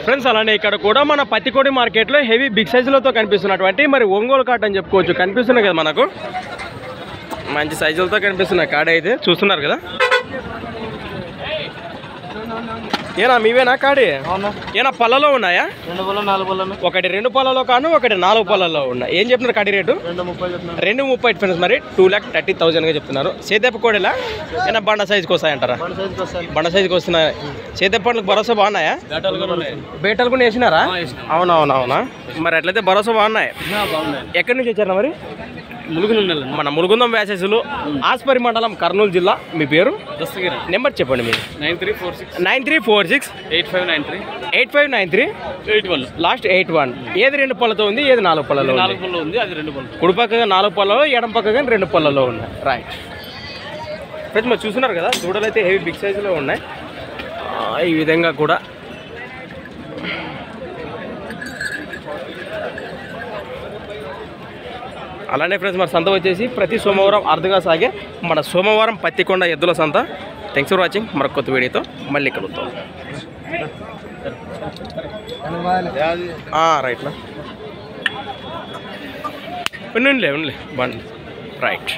Friends అలానే ఇక్కడ కూడా మన పత్తికోడి మార్కెట్లో హెవీ బిగ్ సైజులతో కనిపిస్తున్నటువంటి మరి ఒంగోలు కాట అని చెప్పుకోవచ్చు. కనిపిస్తున్నాయి కదా మనకు మంచి సైజులతో కనిపిస్తున్నాయి కాడ అయితే చూస్తున్నారు కదా. ఏనా మీవేనా కాడి? ఏనా పళ్ళలో ఉన్నాయా? 2 పళ్ళ 4 పళ్ళ. ఒకటి 2 పళ్ళలో కాను, ఒకటి 4 పళ్ళలో ఉన్నాయి. ఏం చెప్తున్నారు కాడి రేటు? 230 ఫ్రెండ్స్. మరి 2,30,000గా చెప్తున్నారు. సేదెప్ప కోడేలా ఏనా బండ సైజుకి వస్తాయంటారా? బండ సైజుకి వస్తున్నాయి. సేదెప్ప పండ్లకు భరోసా బాగున్నాయా? బేటలు కూడా వేసినారా? అవునవునవునా. మరి అట్లయితే భరోసా బాగున్నాయి. ఎక్కడి నుంచి వచ్చారా మరి? మన ములుగుందం వ్యాసెస్లు ఆస్పరి మండలం కర్నూలు జిల్లా. మీ పేరు? నెంబర్ చెప్పండి మీరు. 9346 8593 81 లాస్ట్ 81. ఏది 2 పళ్ళతో ఉంది, ఏది 4 పళ్ళలో? 4 పళ్ళలో ఉంది. అది 2 పళ్ళు. కుడి పక్కగా 4 పళ్ళలో, ఎడం పక్కగా 2 పళ్ళలో ఉన్నాయి. రైట్ ఫ్రెండ్స్ మరి చూస్తున్నారు కదా, దూడలు అయితే హెవీ బిగ్ సైజులో ఉన్నాయి. ఈ విధంగా కూడా అలానే ఫ్రెండ్స్ మరి సంత వచ్చేసి ప్రతి సోమవారం అరుదుగా సాగే మన సోమవారం పత్తికొండ ఎద్దుల సంత. Thanks for watching. మరొక కొత్త వీడియోతో మళ్ళీ కలుద్దాం. రైట్లా ఉండలే బండి రైట్.